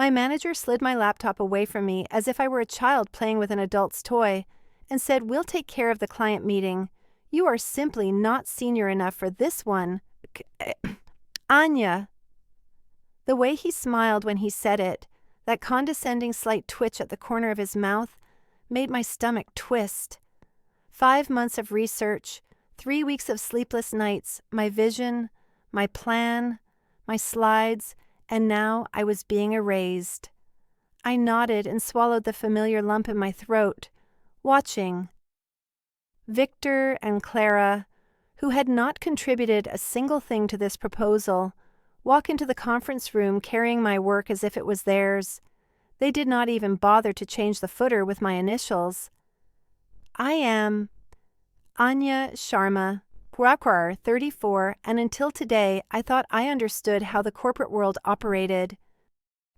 My manager slid my laptop away from me as if I were a child playing with an adult's toy and said, "We'll take care of the client meeting. You are simply not senior enough for this one. Anya." The way he smiled when he said it, that condescending slight twitch at the corner of his mouth, made my stomach twist. 5 months of research, 3 weeks of sleepless nights, my vision, my plan, my slides, and now I was being erased. I nodded and swallowed the familiar lump in my throat, watching. Victor and Clara, who had not contributed a single thing to this proposal, walk into the conference room carrying my work as if it was theirs. They did not even bother to change the footer with my initials. I am Anya Sharma, Purakar, 34, and until today I thought I understood how the corporate world operated.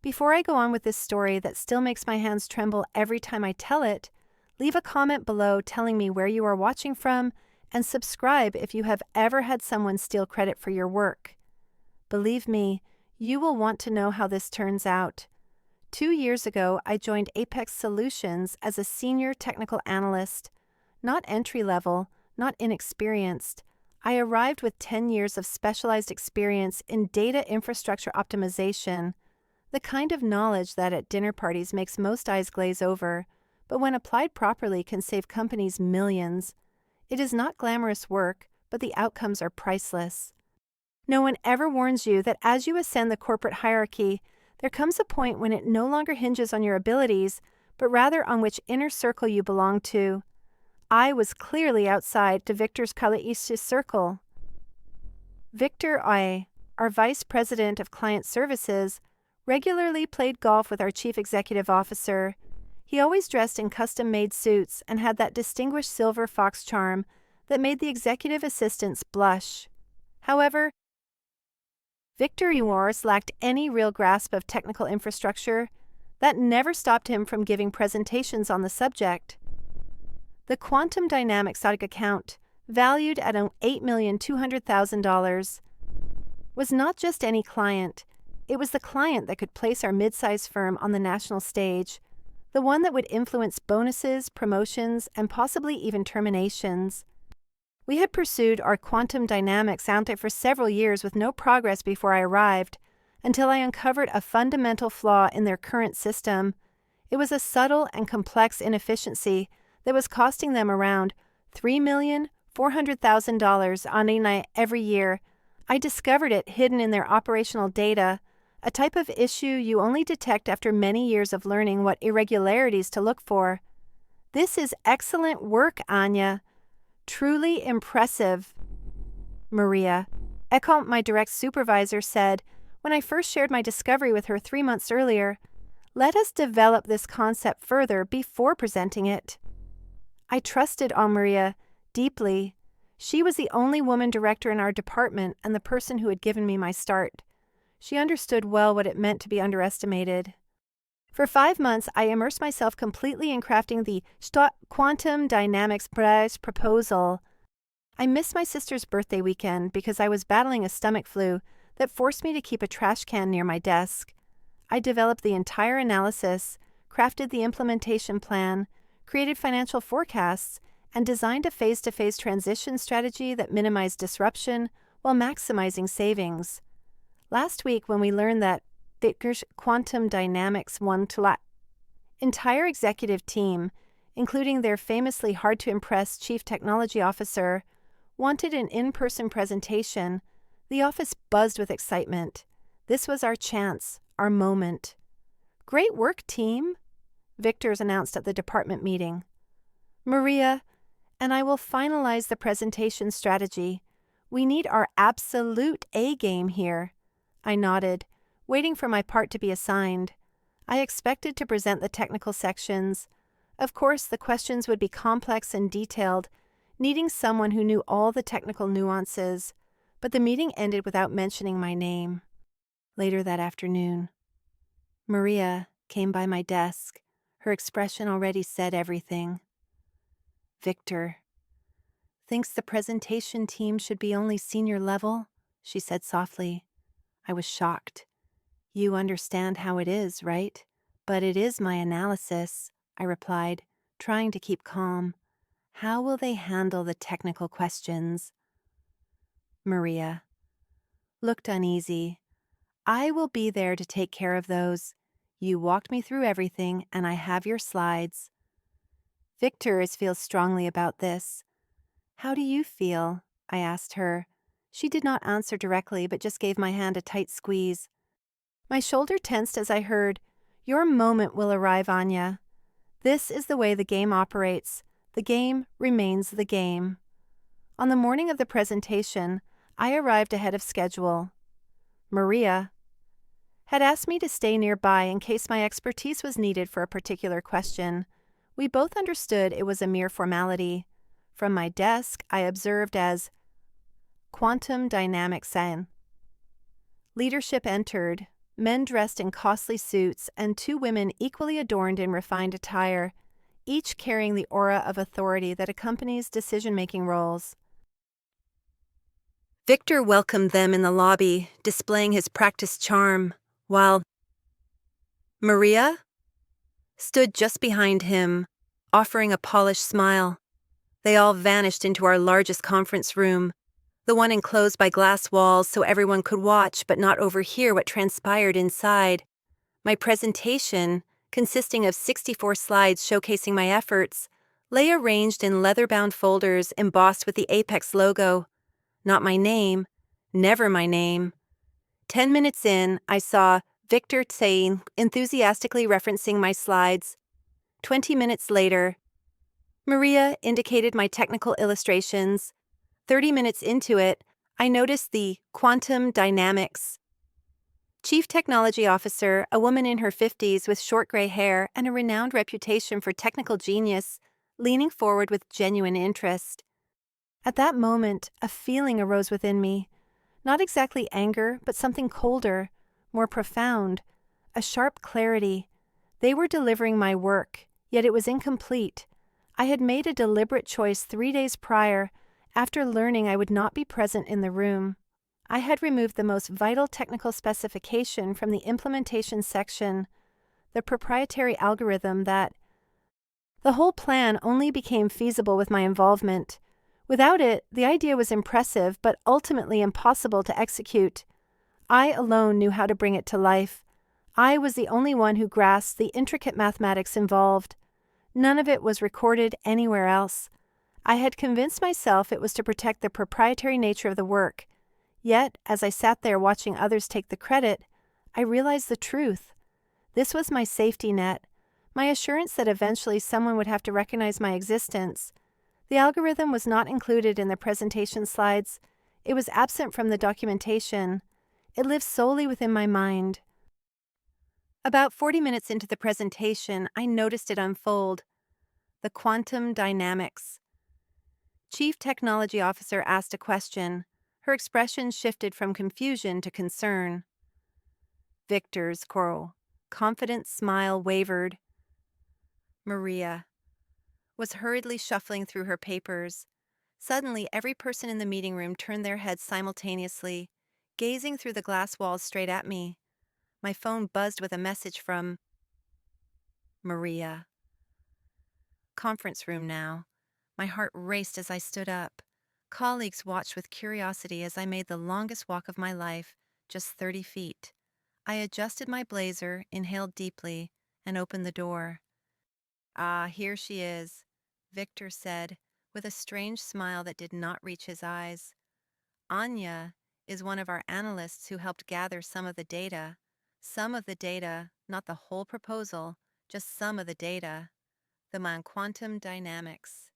Before I go on with this story that still makes my hands tremble every time I tell it, leave a comment below telling me where you are watching from, and subscribe if you have ever had someone steal credit for your work. Believe me, you will want to know how this turns out. 2 years ago, I joined Apex Solutions as a senior technical analyst. Not entry-level, not inexperienced. I arrived with 10 years of specialized experience in data infrastructure optimization, the kind of knowledge that at dinner parties makes most eyes glaze over, but when applied properly can save companies millions. It is not glamorous work, but the outcomes are priceless. No one ever warns you that as you ascend the corporate hierarchy, there comes a point when it no longer hinges on your abilities, but rather on which inner circle you belong to. I was clearly outside to Victor's Kalaisha circle. Victor I, our Vice President of Client Services, regularly played golf with our Chief Executive Officer. He always dressed in custom-made suits and had that distinguished silver fox charm that made the executive assistants blush. However, Victor Uors lacked any real grasp of technical infrastructure. That never stopped him from giving presentations on the subject. The Quantum Dynamics account, valued at $8,200,000, was not just any client. It was the client that could place our mid-size firm on the national stage, the one that would influence bonuses, promotions, and possibly even terminations. We had pursued our quantum dynamics out there for several years with no progress before I arrived, until I uncovered a fundamental flaw in their current system. It was a subtle and complex inefficiency that was costing them around $3,400,000 on every year. I discovered it hidden in their operational data, a type of issue you only detect after many years of learning what irregularities to look for. This is excellent work, Anya. Truly impressive. Maria, Eckhart, my direct supervisor, said when I first shared my discovery with her 3 months earlier, "Let us develop this concept further before presenting it." I trusted Maria deeply. She was the only woman director in our department and the person who had given me my start. She understood well what it meant to be underestimated. For 5 months, I immersed myself completely in crafting the Quantum Dynamics Prize proposal. I missed my sister's birthday weekend because I was battling a stomach flu that forced me to keep a trash can near my desk. I developed the entire analysis, crafted the implementation plan, created financial forecasts, and designed a phase-to-phase transition strategy that minimized disruption while maximizing savings. Last week, when we learned that Victor's Quantum Dynamics won to entire executive team, including their famously hard-to-impress Chief Technology Officer, wanted an in-person presentation, the office buzzed with excitement. This was our chance, our moment. "Great work, team," Victor's announced at the department meeting. "Maria, and I will finalize the presentation strategy. We need our absolute A-game here." I nodded, waiting for my part to be assigned. I expected to present the technical sections. Of course, the questions would be complex and detailed, needing someone who knew all the technical nuances, but the meeting ended without mentioning my name. Later that afternoon, Maria came by my desk. Her expression already said everything. "Victor thinks the presentation team should be only senior level," she said softly. I was shocked. You understand how it is, right? But it is my analysis, I replied, trying to keep calm. How will they handle the technical questions? Maria looked uneasy. I will be there to take care of those. You walked me through everything, and I have your slides. Victor feels strongly about this. How do you feel? I asked her. She did not answer directly, but just gave my hand a tight squeeze. My shoulder tensed as I heard, "Your moment will arrive, Anya. This is the way the game operates. The game remains the game." On the morning of the presentation, I arrived ahead of schedule. Maria had asked me to stay nearby in case my expertise was needed for a particular question. We both understood it was a mere formality. From my desk, I observed as quantum dynamics sign. Leadership entered, men dressed in costly suits and two women equally adorned in refined attire, each carrying the aura of authority that accompanies decision-making roles. Victor welcomed them in the lobby, displaying his practiced charm, while Maria stood just behind him, offering a polished smile. They all vanished into our largest conference room, the one enclosed by glass walls so everyone could watch but not overhear what transpired inside. My presentation, consisting of 64 slides showcasing my efforts, lay arranged in leather-bound folders embossed with the Apex logo. Not my name, never my name. 10 minutes in, I saw Victor saying, enthusiastically referencing my slides. 20 minutes later, Maria indicated my technical illustrations. 30 minutes into it, I noticed the quantum dynamics. Chief Technology Officer, a woman in her 50s with short gray hair and a renowned reputation for technical genius, leaning forward with genuine interest. At that moment, a feeling arose within me. Not exactly anger, but something colder, more profound, a sharp clarity. They were delivering my work, yet it was incomplete. I had made a deliberate choice 3 days prior, after learning I would not be present in the room. I had removed the most vital technical specification from the implementation section, the proprietary algorithm that. The whole plan only became feasible with my involvement. Without it, the idea was impressive but ultimately impossible to execute. I alone knew how to bring it to life. I was the only one who grasped the intricate mathematics involved. None of it was recorded anywhere else. I had convinced myself it was to protect the proprietary nature of the work. Yet, as I sat there watching others take the credit, I realized the truth. This was my safety net, my assurance that eventually someone would have to recognize my existence. The algorithm was not included in the presentation slides. It was absent from the documentation. It lived solely within my mind. About 40 minutes into the presentation, I noticed it unfold. The quantum dynamics. Chief Technology Officer asked a question. Her expression shifted from confusion to concern. Victor's confident smile wavered. Maria was hurriedly shuffling through her papers. Suddenly, every person in the meeting room turned their heads simultaneously, gazing through the glass walls straight at me. My phone buzzed with a message from Maria. Conference room now. My heart raced as I stood up. Colleagues watched with curiosity as I made the longest walk of my life, just 30 feet. I adjusted my blazer, inhaled deeply, and opened the door. "Ah, here she is," Victor said, with a strange smile that did not reach his eyes. "Anya is one of our analysts who helped gather some of the data. Some of the data, not the whole proposal, just some of the data. The man quantum dynamics."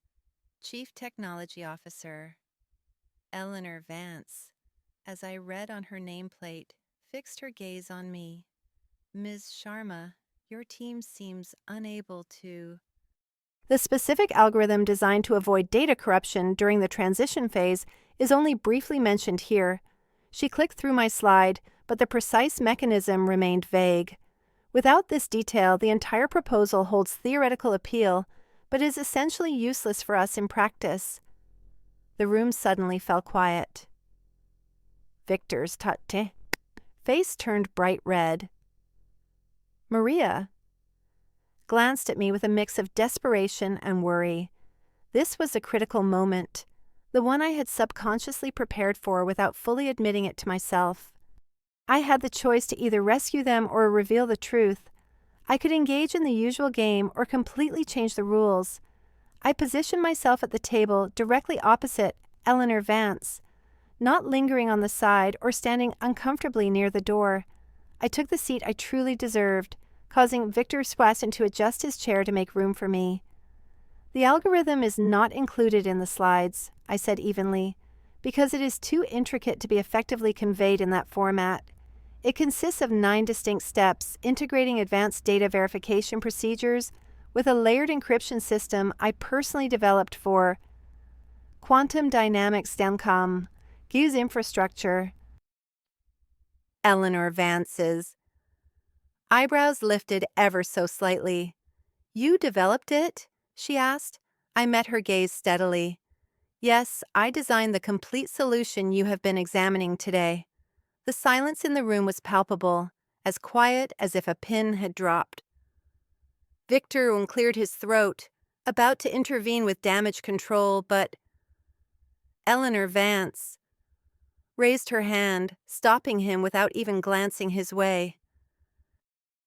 Chief Technology Officer Eleanor Vance, as I read on her nameplate, fixed her gaze on me. "Ms. Sharma, your team seems unable to." The specific algorithm designed to avoid data corruption during the transition phase is only briefly mentioned here. She clicked through my slide, but the precise mechanism remained vague. Without this detail, the entire proposal holds theoretical appeal, but is essentially useless for us in practice. The room suddenly fell quiet. Victor's face turned bright red. Maria glanced at me with a mix of desperation and worry. This was a critical moment, the one I had subconsciously prepared for without fully admitting it to myself. I had the choice to either rescue them or reveal the truth. I could engage in the usual game or completely change the rules. I positioned myself at the table directly opposite Eleanor Vance, not lingering on the side or standing uncomfortably near the door. I took the seat I truly deserved, causing Victor Swasson to adjust his chair to make room for me. The algorithm is not included in the slides, I said evenly, because it is too intricate to be effectively conveyed in that format. It consists of 9 distinct steps, integrating advanced data verification procedures with a layered encryption system I personally developed for Quantum Dynamics Dencom, GUI's infrastructure. Eleanor Vance's eyebrows lifted ever so slightly. "You developed it?" she asked. I met her gaze steadily. "Yes, I designed the complete solution you have been examining today." The silence in the room was palpable, as quiet as if a pin had dropped. Victor cleared his throat, about to intervene with damage control, but Eleanor Vance raised her hand, stopping him without even glancing his way.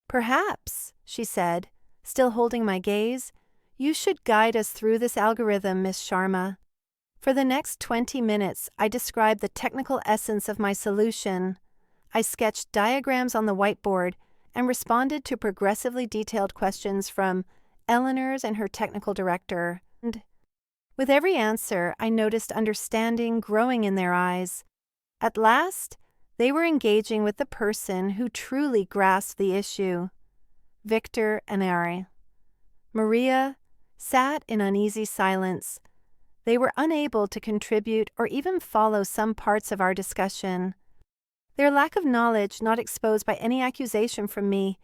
"Perhaps," she said, still holding my gaze, "you should guide us through this algorithm, Miss Sharma." For the next 20 minutes, I described the technical essence of my solution. I sketched diagrams on the whiteboard and responded to progressively detailed questions from Eleanor's and her technical director. And with every answer, I noticed understanding growing in their eyes. At last, they were engaging with the person who truly grasped the issue. Victor and Ari. Maria sat in uneasy silence. They were unable to contribute or even follow some parts of our discussion. Their lack of knowledge, not exposed by any accusation from me,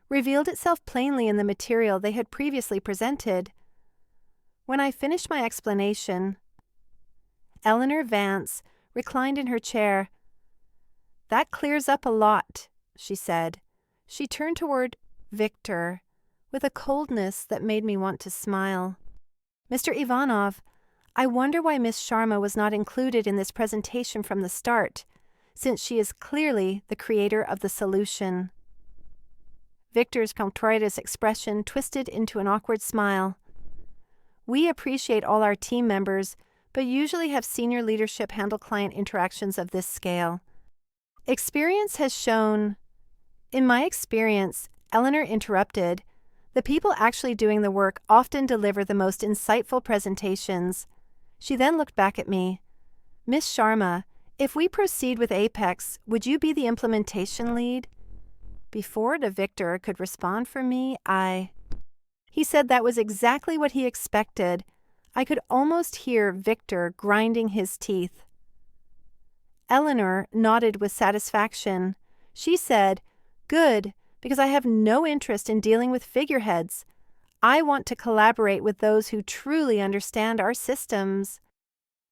revealed itself plainly in the material they had previously presented. When I finished my explanation, Eleanor Vance reclined in her chair. "That clears up a lot," she said. She turned toward Victor with a coldness that made me want to smile. "Mr. Ivanov, I wonder why Miss Sharma was not included in this presentation from the start, since she is clearly the creator of the solution." Victor's contritious expression twisted into an awkward smile. "We appreciate all our team members, but usually have senior leadership handle client interactions of this scale. Experience has shown—" "In my experience," Eleanor interrupted, "the people actually doing the work often deliver the most insightful presentations." She then looked back at me. "Miss Sharma, if we proceed with Apex, would you be the implementation lead?" Before the Victor could respond for me, He said that was exactly what he expected. I could almost hear Victor grinding his teeth. Eleanor nodded with satisfaction. She said, "Good, because I have no interest in dealing with figureheads. I want to collaborate with those who truly understand our systems."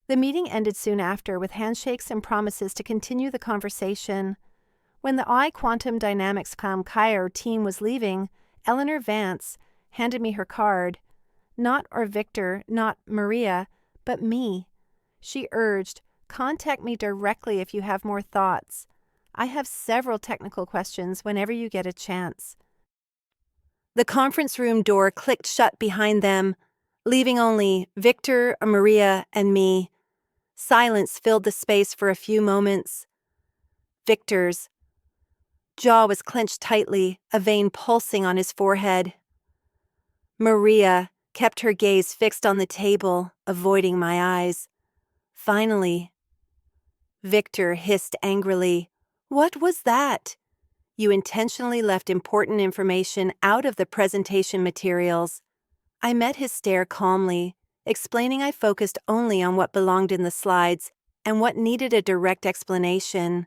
The meeting ended soon after with handshakes and promises to continue the conversation. When the Quantum Dynamics Cairo team was leaving, Eleanor Vance handed me her card. "Not or Victor, not Maria, but me." She urged, "Contact me directly if you have more thoughts. I have several technical questions whenever you get a chance." The conference room door clicked shut behind them, leaving only Victor, Maria, and me. Silence filled the space for a few moments. Victor's jaw was clenched tightly, a vein pulsing on his forehead. Maria kept her gaze fixed on the table, avoiding my eyes. Finally, Victor hissed angrily, "What was that? You intentionally left important information out of the presentation materials." I met his stare calmly, explaining I focused only on what belonged in the slides and what needed a direct explanation.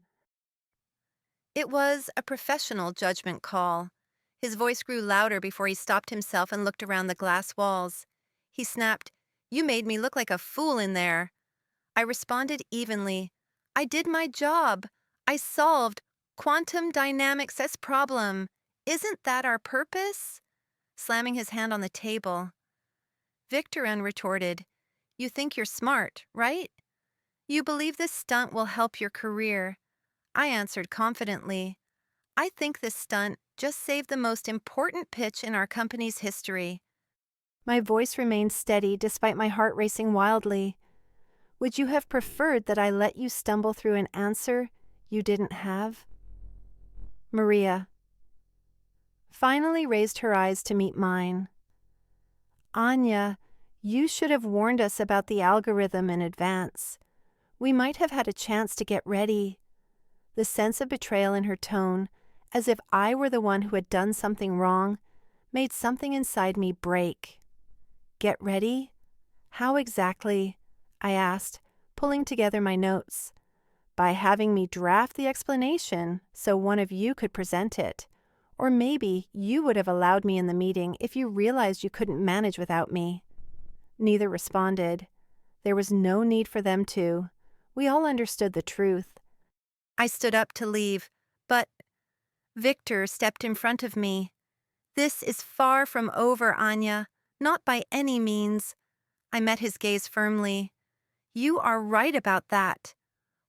It was a professional judgment call. His voice grew louder before he stopped himself and looked around the glass walls. He snapped, "You made me look like a fool in there." I responded evenly, "I did my job. I solved Quantum dynamics as problem. Isn't that our purpose? Slamming his hand on the table. Victorin retorted, You think you're smart, right? You believe this stunt will help your career. I answered confidently, I think this stunt just saved the most important pitch in our company's history. My voice remained steady despite my heart racing wildly. Would you have preferred that I let you stumble through an answer you didn't have? Maria finally raised her eyes to meet mine. Anya, you should have warned us about the algorithm in advance. We might have had a chance to get ready. The sense of betrayal in her tone, as if I were the one who had done something wrong, made something inside me break. Get ready? How exactly? I asked, pulling together my notes. By having me draft the explanation so one of you could present it. Or maybe you would have allowed me in the meeting if you realized you couldn't manage without me. Neither responded. There was no need for them to. We all understood the truth. I stood up to leave, but Victor stepped in front of me. This is far from over, Anya. Not by any means. I met his gaze firmly. You are right about that.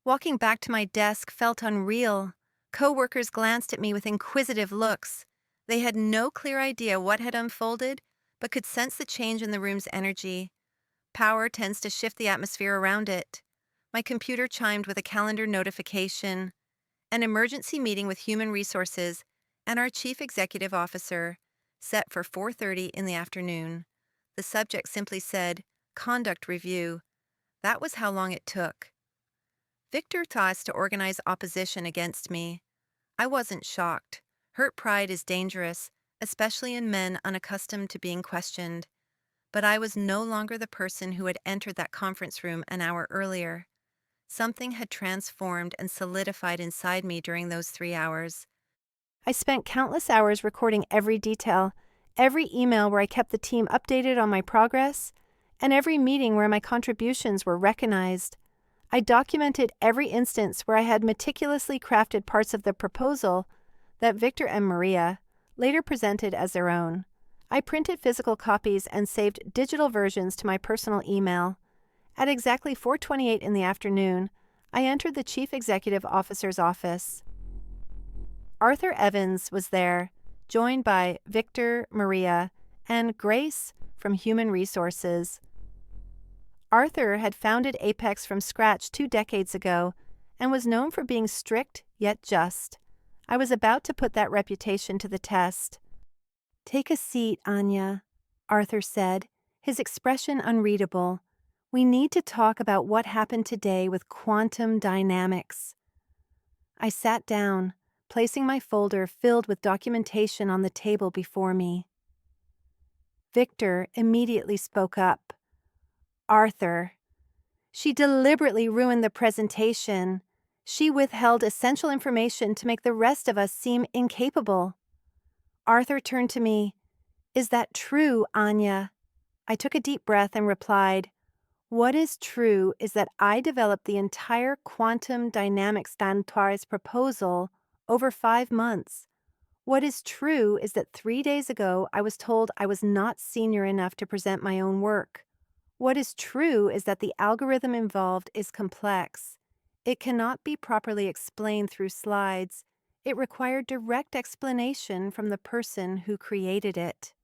Walking back to my desk felt unreal. Coworkers glanced at me with inquisitive looks. They had no clear idea what had unfolded, but could sense the change in the room's energy. Power tends to shift the atmosphere around it. My computer chimed with a calendar notification. An emergency meeting with Human Resources and our Chief Executive Officer, set for 4:30 in the afternoon. The subject simply said, Conduct Review. That was how long it took. Victor tossed to organize opposition against me. I wasn't shocked. Hurt pride is dangerous, especially in men unaccustomed to being questioned. But I was no longer the person who had entered that conference room an hour earlier. Something had transformed and solidified inside me during those 3 hours. I spent countless hours recording every detail, every email where I kept the team updated on my progress, and every meeting where my contributions were recognized. I documented every instance where I had meticulously crafted parts of the proposal that Victor and Maria later presented as their own. I printed physical copies and saved digital versions to my personal email. At exactly 4:28 in the afternoon, I entered the Chief Executive Officer's office. Arthur Evans was there, joined by Victor, Maria, and Grace from Human Resources. Arthur had founded Apex from scratch 2 decades ago and was known for being strict yet just. I was about to put that reputation to the test. Take a seat, Anya, Arthur said, his expression unreadable. We need to talk about what happened today with quantum dynamics. I sat down, placing my folder filled with documentation on the table before me. Victor immediately spoke up. Arthur. She deliberately ruined the presentation. She withheld essential information to make the rest of us seem incapable. Arthur turned to me. Is that true, Anya? I took a deep breath and replied, What is true is that I developed the entire quantum dynamics Dantoire's proposal over 5 months. What is true is that 3 days ago I was told I was not senior enough to present my own work. What is true is that the algorithm involved is complex. It cannot be properly explained through slides. It required direct explanation from the person who created it.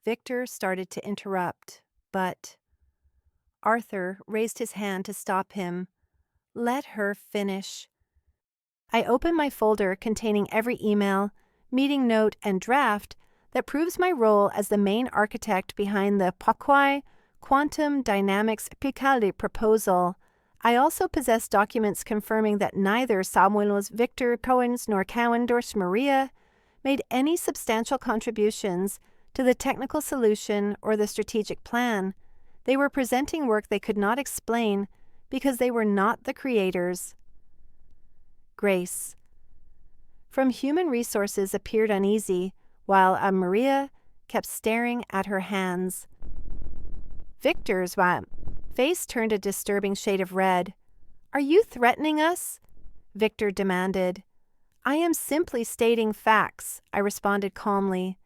Victor started to interrupt, but Arthur raised his hand to stop him. Let her finish. I opened my folder containing every email, meeting note, and draft that proves my role as the main architect behind the Pourquoi Quantum Dynamics Picaldi proposal. I also possess documents confirming that neither Samuel's Victor Cohen's nor Cowan-Dorsch Maria made any substantial contributions to the technical solution or the strategic plan. They were presenting work they could not explain because they were not the creators. Grace. From Human Resources appeared uneasy, while Maria kept staring at her hands. Victor's face turned a disturbing shade of red. Are you threatening us? Victor demanded. I am simply stating facts, I responded calmly.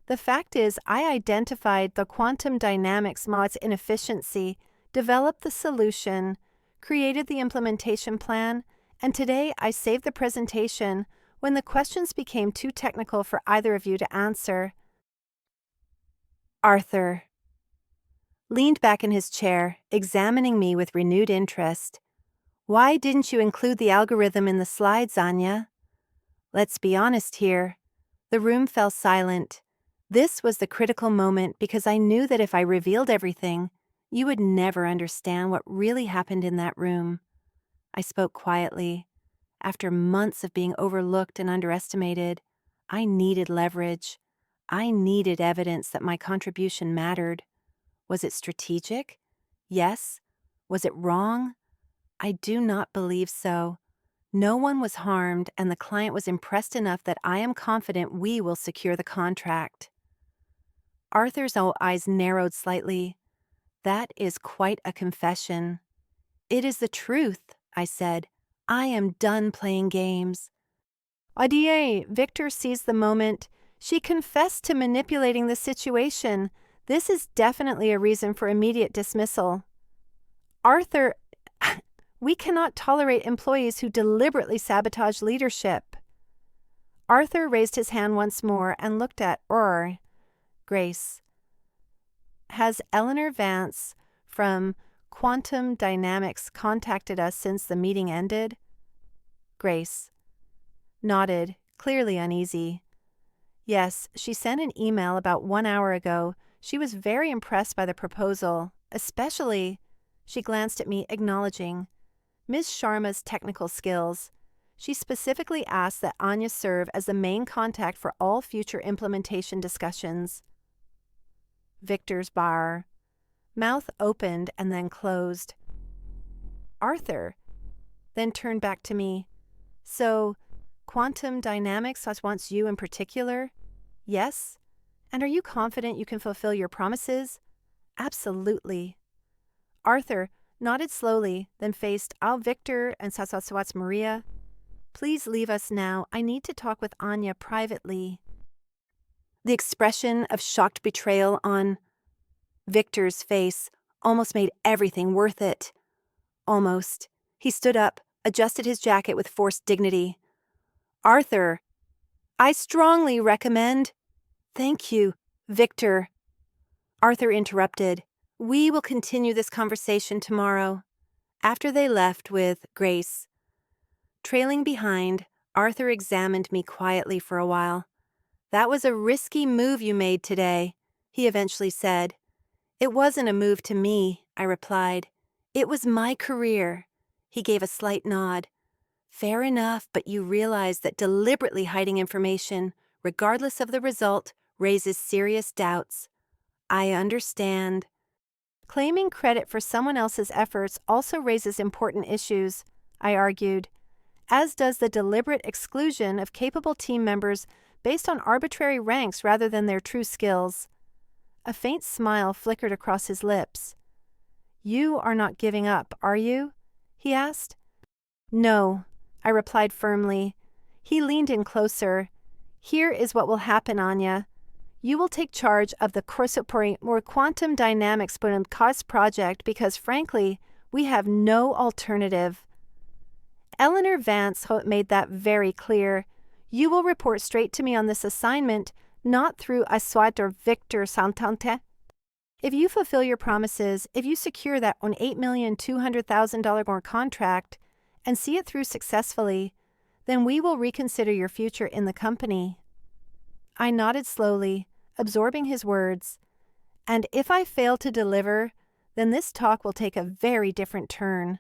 The fact is, I identified the quantum dynamics mod's inefficiency, developed the solution, created the implementation plan, and today I saved the presentation when the questions became too technical for either of you to answer. Arthur leaned back in his chair, examining me with renewed interest. Why didn't you include the algorithm in the slides, Anya? Let's be honest here. The room fell silent. This was the critical moment because I knew that if I revealed everything, you would never understand what really happened in that room. I spoke quietly. After months of being overlooked and underestimated, I needed leverage. I needed evidence that my contribution mattered. Was it strategic? Yes. Was it wrong? I do not believe so. No one was harmed, and the client was impressed enough that I am confident we will secure the contract. Arthur's eyes narrowed slightly. That is quite a confession. It is the truth, I said. I am done playing games. Adieu, Victor seized the moment. She confessed to manipulating the situation. This is definitely a reason for immediate dismissal. Arthur, we cannot tolerate employees who deliberately sabotage leadership. Arthur raised his hand once more and looked at Grace. Has Eleanor Vance from Quantum Dynamics contacted us since the meeting ended? Grace nodded, clearly uneasy. Yes, she sent an email about 1 hour ago. She was very impressed by the proposal, especially, she glanced at me, acknowledging, Ms. Sharma's technical skills. She specifically asked that Anya serve as the main contact for all future implementation discussions. Victor's mouth opened and then closed. Arthur then turned back to me. So, Quantum Dynamics wants you in particular? Yes? And are you confident you can fulfill your promises? Absolutely. Arthur nodded slowly, then faced Victor and Sasaswat's Maria. Please leave us now. I need to talk with Anya privately. The expression of shocked betrayal on Victor's face almost made everything worth it. Almost. He stood up, adjusted his jacket with forced dignity. Arthur, I strongly recommend. Thank you, Victor. Arthur interrupted. We will continue this conversation tomorrow. After they left with Grace. Trailing behind, Arthur examined me quietly for a while. That was a risky move you made today, he eventually said. It wasn't a move to me, I replied. It was my career. He gave a slight nod. Fair enough, but you realize that deliberately hiding information, regardless of the result, raises serious doubts. I understand. Claiming credit for someone else's efforts also raises important issues, I argued, as does the deliberate exclusion of capable team members based on arbitrary ranks rather than their true skills. A faint smile flickered across his lips. You are not giving up, are you? He asked. No, I replied firmly. He leaned in closer. Here is what will happen, Anya. You will take charge of the Quantum Dynamics cost project because, frankly, we have no alternative. Eleanor Vance made that very clear. You will report straight to me on this assignment, not through Aswad or Victor Santante. If you fulfill your promises, if you secure that $8,200,000 contract and see it through successfully, then we will reconsider your future in the company. I nodded slowly, absorbing his words. And if I fail to deliver, then this talk will take a very different turn.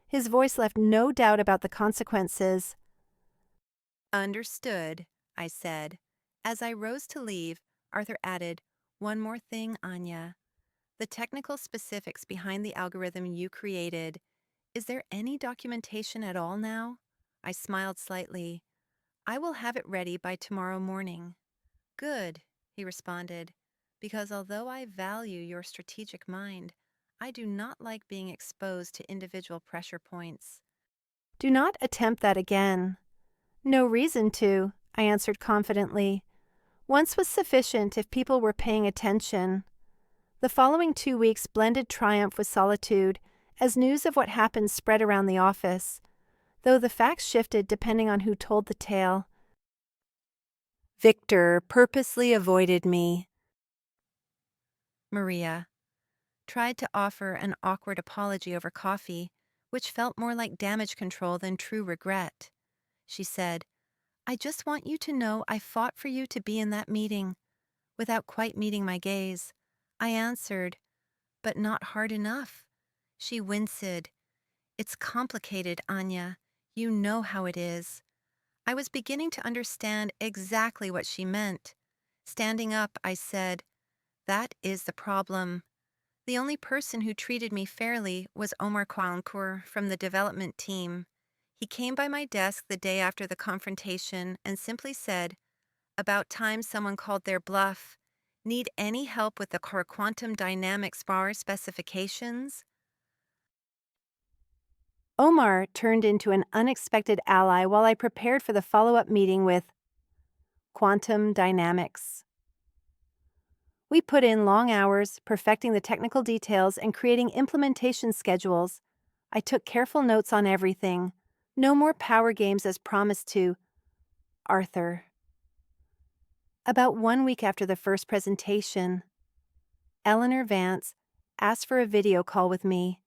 His voice left no doubt about the consequences. Understood, I said. As I rose to leave, Arthur added, One more thing, Anya. The technical specifics behind the algorithm you created. Is there any documentation at all now? I smiled slightly. I will have it ready by tomorrow morning. Good, he responded, because although I value your strategic mind, I do not like being exposed to individual pressure points. Do not attempt that again. No reason to, I answered confidently. Once was sufficient if people were paying attention. The following 2 weeks blended triumph with solitude as news of what happened spread around the office, though the facts shifted depending on who told the tale. Victor purposely avoided me. Maria tried to offer an awkward apology over coffee, which felt more like damage control than true regret. She said, "I just want you to know I fought for you to be in that meeting." Without quite meeting my gaze, I answered, "But not hard enough." She winced. "It's complicated, Anya. You know how it is." I was beginning to understand exactly what she meant. Standing up, I said, "That is the problem. The only person who treated me fairly was Omar Kwankur from the development team. He came by my desk the day after the confrontation and simply said, 'About time someone called their bluff. Need any help with the quantum dynamics bar specifications?'" Omar turned into an unexpected ally while I prepared for the follow-up meeting with quantum dynamics. We put in long hours, perfecting the technical details and creating implementation schedules. I took careful notes on everything. No more power games as promised to Arthur. About 1 week after the first presentation, Eleanor Vance asked for a video call with me.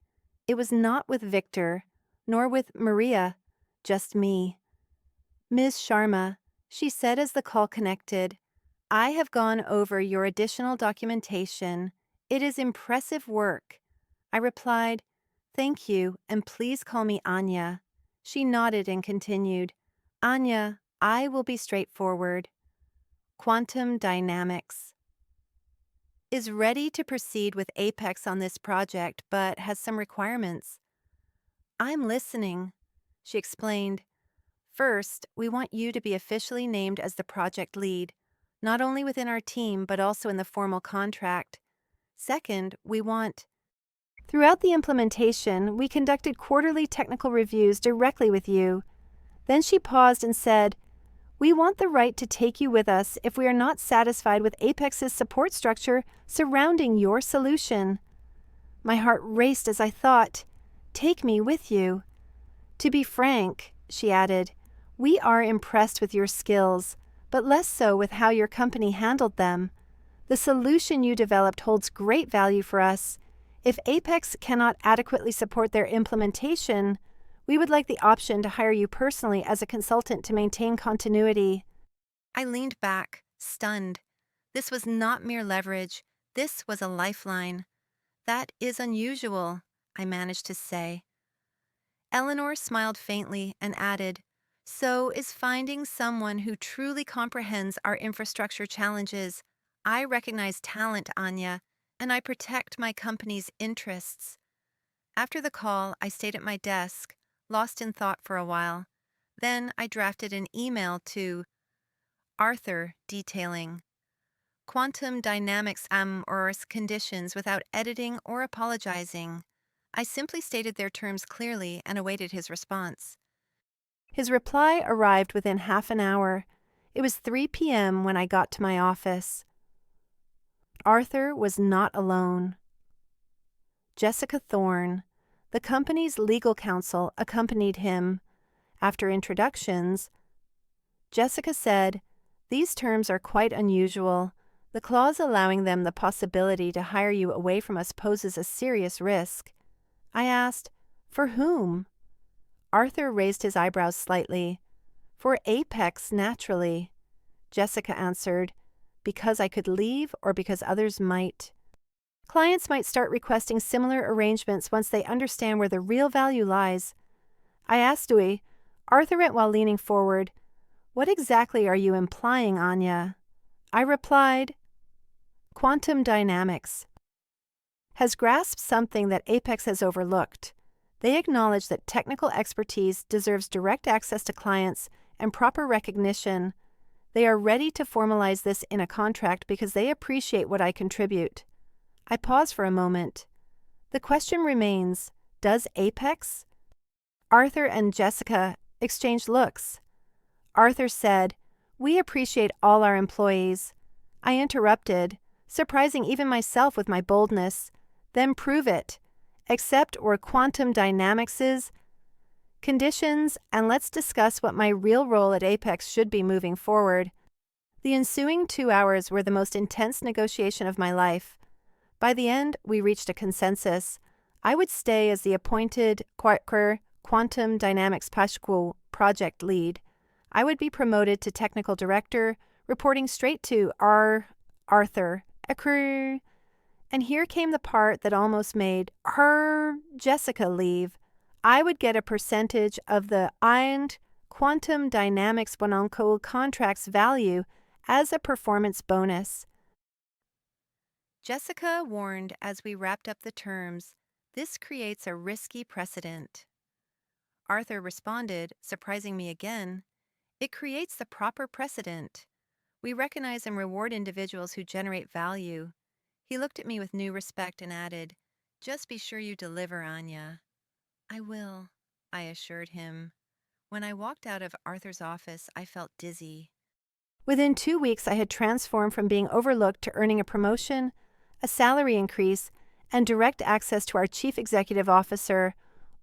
It was not with Victor, nor with Maria, just me. "Ms. Sharma," she said as the call connected, "I have gone over your additional documentation. It is impressive work." I replied, "Thank you, and please call me Anya." She nodded and continued, "Anya, I will be straightforward. Quantum Dynamics is ready to proceed with Apex on this project, but has some requirements." "I'm listening," she explained. "First, we want you to be officially named as the project lead, not only within our team but also in the formal contract. Second, throughout the implementation, we conducted quarterly technical reviews directly with you." Then she paused and said, "We want the right to take you with us if we are not satisfied with Apex's support structure surrounding your solution." My heart raced as I thought, "Take me with you." "To be frank," she added, "we are impressed with your skills, but less so with how your company handled them. The solution you developed holds great value for us. If Apex cannot adequately support their implementation, we would like the option to hire you personally as a consultant to maintain continuity." I leaned back, stunned. This was not mere leverage. This was a lifeline. "That is unusual," I managed to say. Eleanor smiled faintly and added, "So is finding someone who truly comprehends our infrastructure challenges. I recognize talent, Anya, and I protect my company's interests." After the call, I stayed at my desk, lost in thought for a while. Then I drafted an email to Arthur detailing quantum dynamics or conditions without editing or apologizing. I simply stated their terms clearly and awaited his response. His reply arrived within half an hour. It was 3 p.m. when I got to my office. Arthur was not alone. Jessica Thorne, the company's legal counsel, accompanied him. After introductions, Jessica said, "These terms are quite unusual. The clause allowing them the possibility to hire you away from us poses a serious risk." I asked, "For whom?" Arthur raised his eyebrows slightly. "For Apex, naturally." Jessica answered, "Because I could leave or because others might." Clients might start requesting similar arrangements once they understand where the real value lies. I asked Dewey. Arthur went while leaning forward. "What exactly are you implying, Anya?" I replied, "Quantum dynamics has grasped something that Apex has overlooked. They acknowledge that technical expertise deserves direct access to clients and proper recognition. They are ready to formalize this in a contract because they appreciate what I contribute." I paused for a moment. The question remains, does Apex? Arthur and Jessica exchanged looks. Arthur said, "We appreciate all our employees." I interrupted, surprising even myself with my boldness. "Then prove it. Accept or quantum dynamics' conditions, and let's discuss what my real role at Apex should be moving forward." The ensuing 2 hours were the most intense negotiation of my life. By the end, we reached a consensus. I would stay as the appointed Quantum Dynamics Pascual project lead. I would be promoted to technical director, reporting straight to Arthur. And here came the part that almost made Jessica leave. I would get a percentage of the Quantum Dynamics Bononco contract's value as a performance bonus. Jessica warned as we wrapped up the terms, "This creates a risky precedent." Arthur responded, surprising me again, "It creates the proper precedent. We recognize and reward individuals who generate value." He looked at me with new respect and added, "Just be sure you deliver, Anya." "I will," I assured him. When I walked out of Arthur's office, I felt dizzy. Within 2 weeks, I had transformed from being overlooked to earning a promotion, a salary increase, and direct access to our chief executive officer,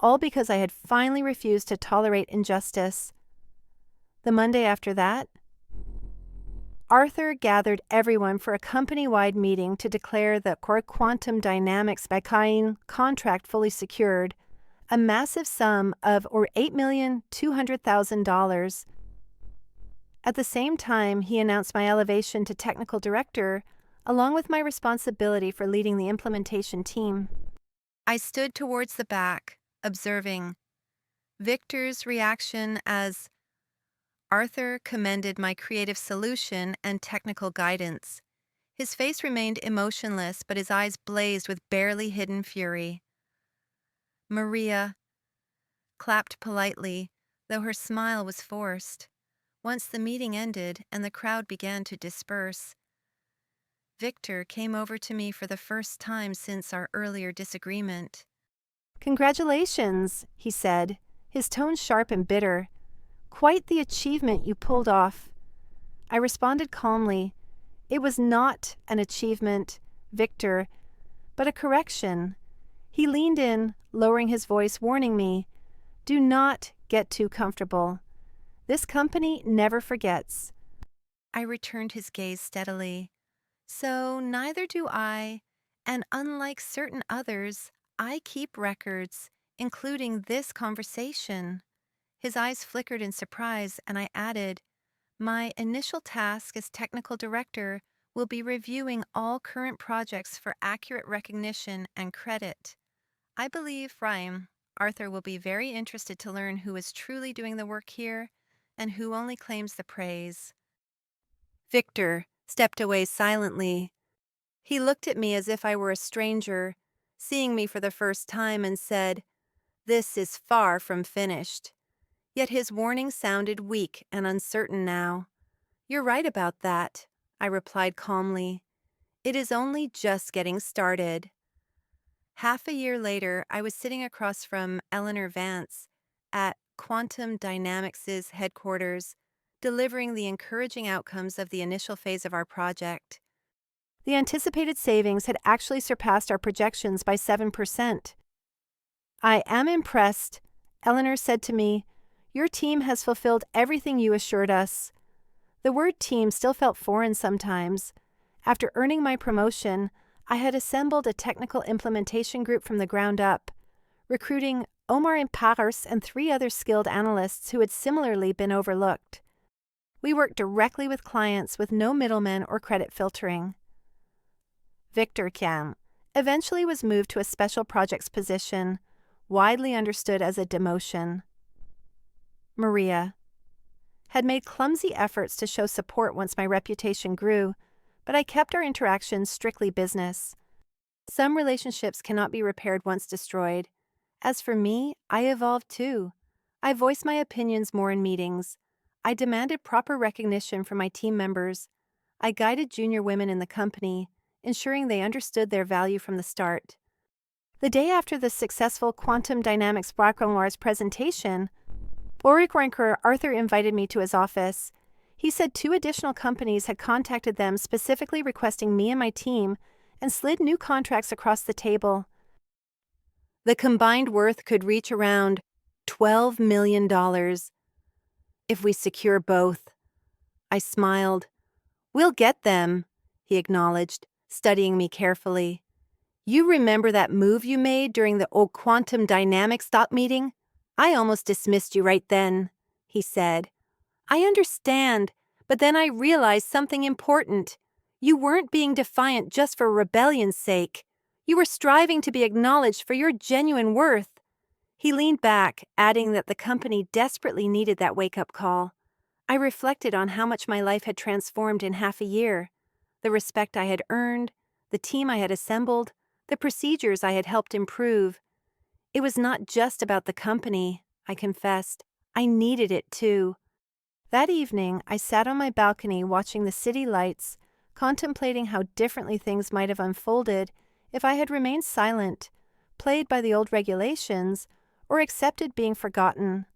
all because I had finally refused to tolerate injustice. The Monday after that, Arthur gathered everyone for a company-wide meeting to declare the Quantum Dynamics contract fully secured, a massive sum of $8,200,000. At the same time, he announced my elevation to technical director, along with my responsibility for leading the implementation team. I stood towards the back, observing Victor's reaction as Arthur commended my creative solution and technical guidance. His face remained emotionless, but his eyes blazed with barely hidden fury. Maria clapped politely, though her smile was forced. Once the meeting ended and the crowd began to disperse, Victor came over to me for the first time since our earlier disagreement. "Congratulations," he said, his tone sharp and bitter. "Quite the achievement you pulled off." I responded calmly, "It was not an achievement, Victor, but a correction." He leaned in, lowering his voice, warning me, "Do not get too comfortable. This company never forgets." I returned his gaze steadily. "So neither do I, and unlike certain others, I keep records, including this conversation." His eyes flickered in surprise, and I added, "My initial task as technical director will be reviewing all current projects for accurate recognition and credit. I believe, Arthur will be very interested to learn who is truly doing the work here and who only claims the praise." Victor stepped away silently. He looked at me as if I were a stranger, seeing me for the first time, and said, "This is far from finished." Yet his warning sounded weak and uncertain now. "You're right about that," I replied calmly. "It is only just getting started." Half a year later, I was sitting across from Eleanor Vance at Quantum Dynamics' headquarters, delivering the encouraging outcomes of the initial phase of our project. The anticipated savings had actually surpassed our projections by 7%. "I am impressed," Eleanor said to me. "Your team has fulfilled everything you assured us." The word team still felt foreign sometimes. After earning my promotion, I had assembled a technical implementation group from the ground up, recruiting Omar Impars and 3 other skilled analysts who had similarly been overlooked. We worked directly with clients with no middlemen or credit filtering. Victor Kiam eventually was moved to a special projects position, widely understood as a demotion. Maria had made clumsy efforts to show support once my reputation grew, but I kept our interactions strictly business. Some relationships cannot be repaired once destroyed. As for me, I evolved too. I voiced my opinions more in meetings. I demanded proper recognition from my team members. I guided junior women in the company, ensuring they understood their value from the start. The day after the successful quantum dynamics Brockenwars presentation, Borikranker Arthur invited me to his office. He said 2 additional companies had contacted them specifically requesting me and my team and slid new contracts across the table. The combined worth could reach around $12 million if we secure both. I smiled. We'll get them, he acknowledged, studying me carefully. You remember that move you made during the old quantum dynamics stock meeting? I almost dismissed you right then, he said. I understand, but then I realized something important. You weren't being defiant just for rebellion's sake. You were striving to be acknowledged for your genuine worth. He leaned back, adding that the company desperately needed that wake-up call. I reflected on how much my life had transformed in half a year. The respect I had earned, the team I had assembled, the procedures I had helped improve. It was not just about the company, I confessed. I needed it too. That evening, I sat on my balcony watching the city lights, contemplating how differently things might have unfolded if I had remained silent, played by the old regulations, or accepted being forgotten.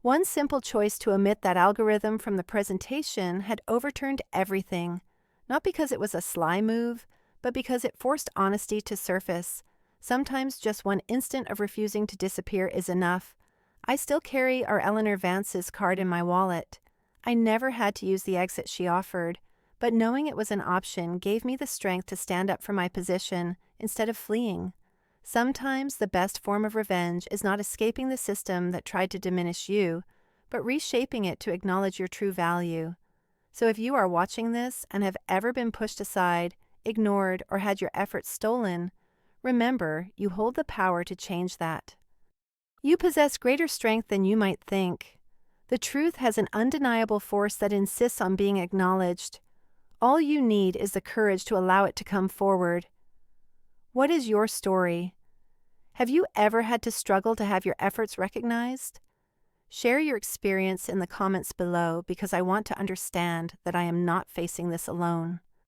One simple choice to omit that algorithm from the presentation had overturned everything, not because it was a sly move, but because it forced honesty to surface. Sometimes just one instant of refusing to disappear is enough. I still carry our Eleanor Vance's card in my wallet. I never had to use the exit she offered, but knowing it was an option gave me the strength to stand up for my position instead of fleeing. Sometimes the best form of revenge is not escaping the system that tried to diminish you, but reshaping it to acknowledge your true value. So if you are watching this and have ever been pushed aside, ignored, or had your efforts stolen, remember, you hold the power to change that. You possess greater strength than you might think. The truth has an undeniable force that insists on being acknowledged. All you need is the courage to allow it to come forward. What is your story? Have you ever had to struggle to have your efforts recognized? Share your experience in the comments below because I want to understand that I am not facing this alone.